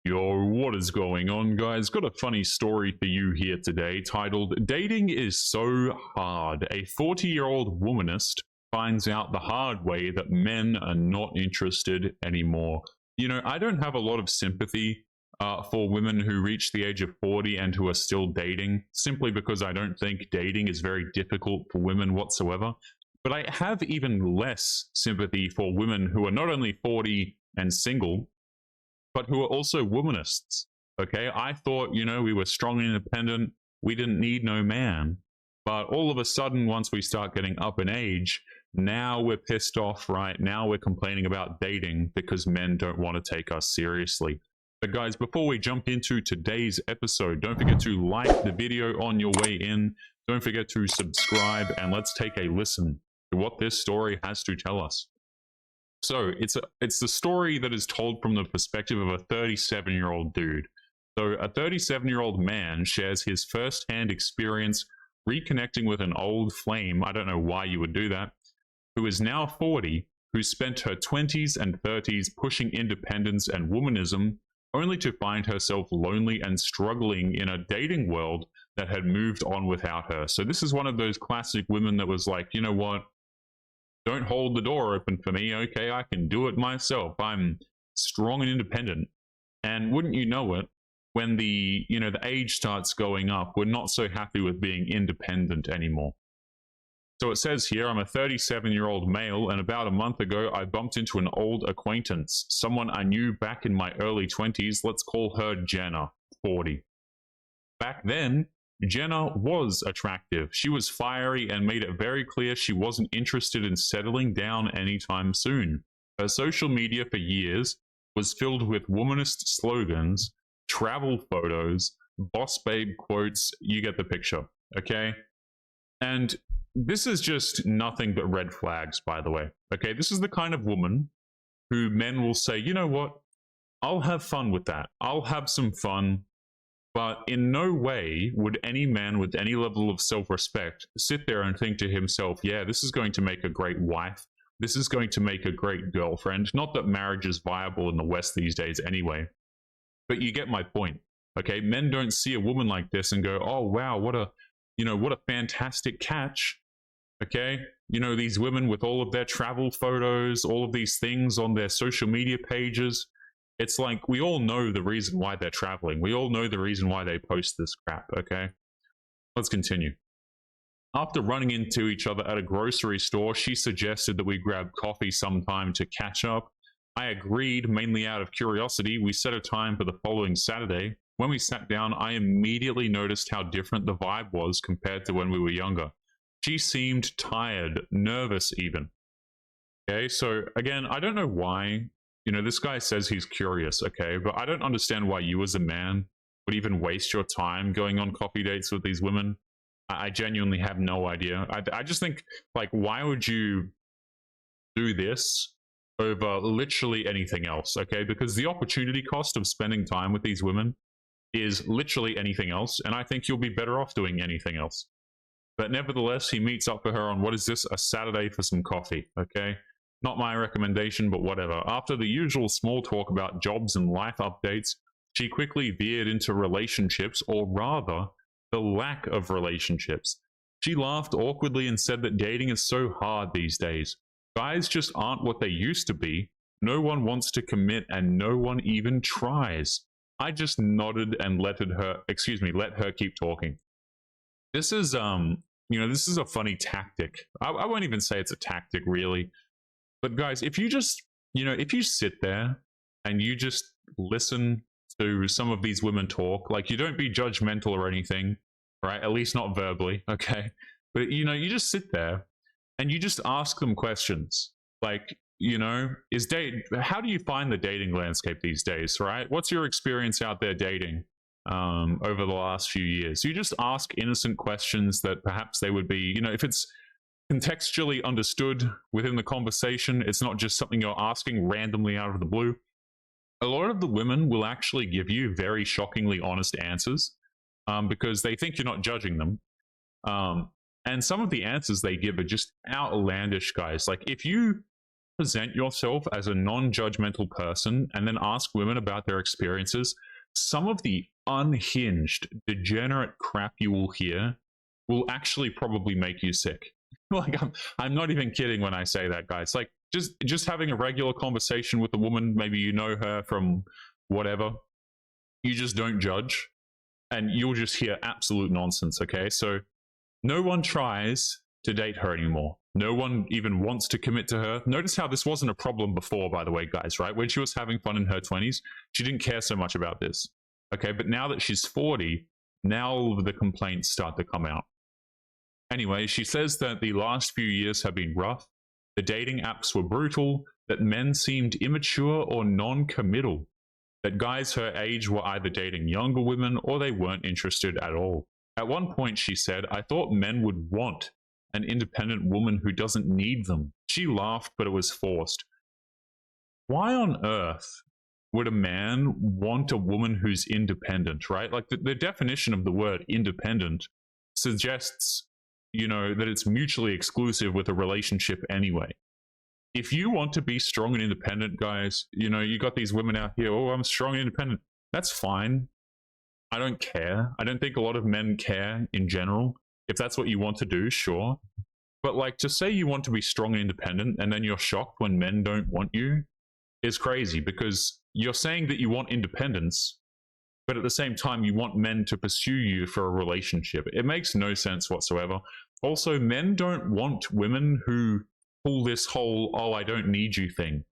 Yo, what is going on, guys? Got a funny story for you here today titled Dating is So Hard. A 40-year-old womanist finds out the hard way that men are not interested anymore. You know, I don't have a lot of sympathy for women who reach the age of 40 and who are still dating, simply because I don't think dating is very difficult for women whatsoever. But I have even less sympathy for women who are not only 40 and single, but who are also womanists. Okay, I thought, you know, we were strong and independent, we didn't need no man. But all of a sudden, once we start getting up in age, now we're pissed off, right? Now we're complaining about dating because men don't want to take us seriously. But guys, before we jump into today's episode, don't forget to like the video on your way in. Don't forget to subscribe, and let's take a listen to what this story has to tell us. So it's the story that is told from the perspective of a 37-year-old dude. So a 37-year-old man shares his first-hand experience reconnecting with an old flame. I don't know why you would do that. Who is now 40, who spent her 20s and 30s pushing independence and womanism, only to find herself lonely and struggling in a dating world that had moved on without her. So this is one of those classic women that was like, you know what? Don't hold the door open for me. Okay, I can do it myself. I'm strong and independent. And wouldn't you know it, when the age starts going up, we're not so happy with being independent anymore. So it says here, I'm a 37-year-old male, and about a month ago, I bumped into an old acquaintance, someone I knew back in my early 20s. Let's call her Jenna, 40. Back then, Jenna was attractive. She was fiery and made it very clear she wasn't interested in settling down anytime soon. Her social media for years was filled with womanist slogans, travel photos, boss babe quotes. You get the picture, okay? And this is just nothing but red flags, by the way. Okay, this is the kind of woman who men will say, you know what? I'll have fun with that. I'll have some fun. But in no way would any man with any level of self-respect sit there and think to himself, yeah, this is going to make a great wife. This is going to make a great girlfriend. Not that marriage is viable in the West these days anyway. But you get my point. Okay, men don't see a woman like this and go, oh, wow, what a fantastic catch. Okay, you know, these women with all of their travel photos, all of these things on their social media pages. It's like, we all know the reason why they're traveling. We all know the reason why they post this crap, okay? Let's continue. After running into each other at a grocery store, she suggested that we grab coffee sometime to catch up. I agreed, mainly out of curiosity. We set a time for the following Saturday. When we sat down, I immediately noticed how different the vibe was compared to when we were younger. She seemed tired, nervous even. Okay, so again, I don't know why. You know, this guy says he's curious, okay? But I don't understand why you as a man would even waste your time going on coffee dates with these women. I genuinely have no idea. I just think, like, why would you do this over literally anything else, okay? Because the opportunity cost of spending time with these women is literally anything else, and I think you'll be better off doing anything else. But nevertheless, he meets up for her on, what is this, a Saturday for some coffee, okay? Not my recommendation, but whatever. After the usual small talk about jobs and life updates, she quickly veered into relationships, or rather, the lack of relationships. She laughed awkwardly and said that dating is so hard these days. Guys just aren't what they used to be. No one wants to commit, and no one even tries. I just nodded and let her keep talking. This is, this is a funny tactic. I won't even say it's a tactic, really. But guys, if you just, if you sit there and you just listen to some of these women talk, like, you don't be judgmental or anything, right? At least not verbally, okay? But, you just sit there and you just ask them questions. Like, how do you find the dating landscape these days, right? What's your experience out there dating over the last few years? You just ask innocent questions that perhaps they would be, if it's contextually understood within the conversation, it's not just something you're asking randomly out of the blue. A lot of the women will actually give you very shockingly honest answers because they think you're not judging them. And some of the answers they give are just outlandish, guys. Like, if you present yourself as a non-judgmental person and then ask women about their experiences, some of the unhinged, degenerate crap you will hear will actually probably make you sick. Like, I'm not even kidding when I say that, guys. Like, just having a regular conversation with a woman, maybe you know her from whatever, you just don't judge, and you'll just hear absolute nonsense, okay? So no one tries to date her anymore. No one even wants to commit to her. Notice how this wasn't a problem before, by the way, guys, right? When she was having fun in her 20s, she didn't care so much about this, okay? But now that she's 40, now the complaints start to come out. Anyway, she says that the last few years have been rough, the dating apps were brutal, that men seemed immature or non-committal, that guys her age were either dating younger women or they weren't interested at all. At one point, she said, I thought men would want an independent woman who doesn't need them. She laughed, but it was forced. Why on earth would a man want a woman who's independent, right? Like the definition of the word independent suggests, you know, that it's mutually exclusive with a relationship anyway. If you want to be strong and independent, guys, you know, you got these women out here, oh, I'm strong and independent. That's fine. I don't care. I don't think a lot of men care in general. If that's what you want to do, sure. But like, to say you want to be strong and independent and then you're shocked when men don't want you is crazy, because you're saying that you want independence, but at the same time you want men to pursue you for a relationship. It makes no sense whatsoever. Also, men don't want women who pull this whole, oh, I don't need you thing,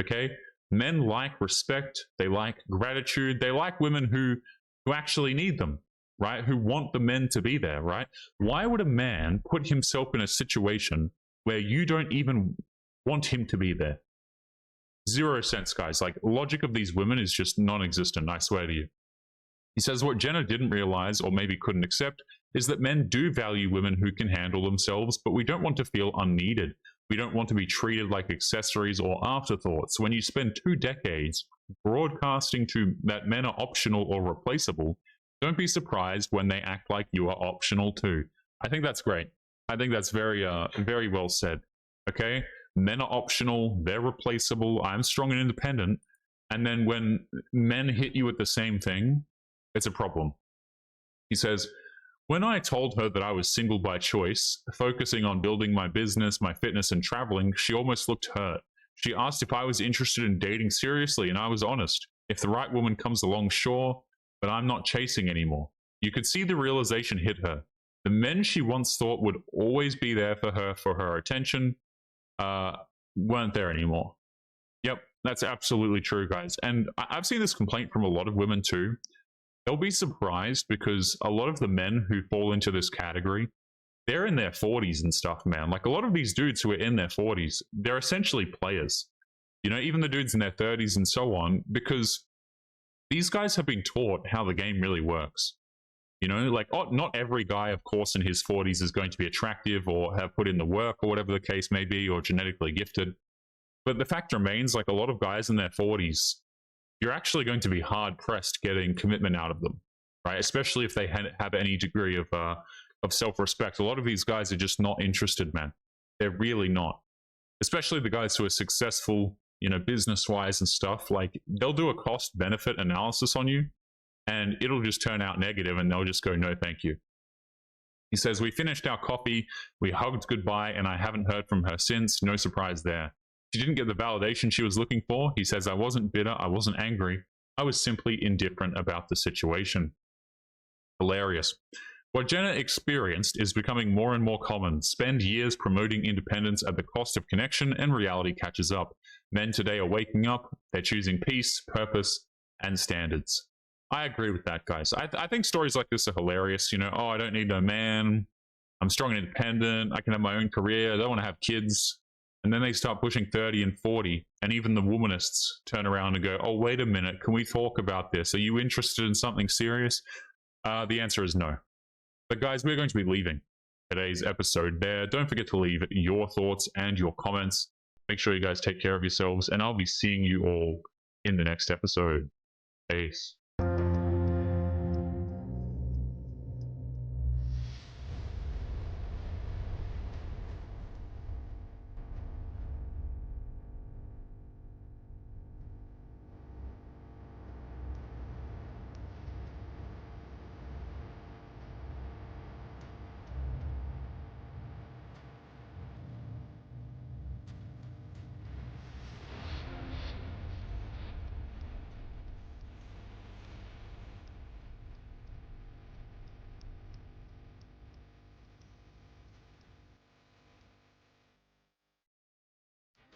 okay? Men like respect, they like gratitude, they like women who actually need them, right? Who want the men to be there, right? Why would a man put himself in a situation where you don't even want him to be there? 0 sense, guys. Like, logic of these women is just non-existent, I swear to you. He says what Jenna didn't realize, or maybe couldn't accept, is that men do value women who can handle themselves, but we don't want to feel unneeded. We don't want to be treated like accessories or afterthoughts. When you spend 2 decades broadcasting to that men are optional or replaceable, don't be surprised when they act like you are optional too. I think that's great. I think that's very well said. Okay? Men are optional, they're replaceable, I'm strong and independent, and then when men hit you with the same thing, it's a problem. He says, when I told her that I was single by choice, focusing on building my business, my fitness, and traveling, she almost looked hurt. She asked if I was interested in dating seriously, and I was honest. If the right woman comes along, sure, but I'm not chasing anymore. You could see the realization hit her. The men she once thought would always be there for her attention, weren't there anymore. Yep, that's absolutely true, guys. And I've seen this complaint from a lot of women too. They'll be surprised because a lot of the men who fall into this category, they're in their 40s and stuff, man. Like, a lot of these dudes who are in their 40s, they're essentially players. You know, even the dudes in their 30s and so on, because these guys have been taught how the game really works. You know, like, not every guy, of course, in his 40s is going to be attractive or have put in the work or whatever the case may be, or genetically gifted. But the fact remains, like, a lot of guys in their 40s, you're actually going to be hard-pressed getting commitment out of them, right? Especially if they have any degree of self-respect. A lot of these guys are just not interested, man. They're really not. Especially the guys who are successful, you know, business-wise and stuff. Like, they'll do a cost-benefit analysis on you, and it'll just turn out negative, and they'll just go, no, thank you. He says, we finished our coffee, we hugged goodbye, and I haven't heard from her since. No surprise there. She didn't get the validation she was looking for. He says, I wasn't bitter, I wasn't angry. I was simply indifferent about the situation. Hilarious. What Jenna experienced is becoming more and more common. Spend years promoting independence at the cost of connection, and reality catches up. Men today are waking up. They're choosing peace, purpose, and standards. I agree with that, guys. I think stories like this are hilarious. You know, oh, I don't need no man. I'm strong and independent. I can have my own career. I don't want to have kids. And then they start pushing 30 and 40, and even the womanists turn around and go, oh, wait a minute, can we talk about this? Are you interested in something serious? The answer is no. But guys, we're going to be leaving today's episode there. Don't forget to leave your thoughts and your comments. Make sure you guys take care of yourselves, and I'll be seeing you all in the next episode. Peace.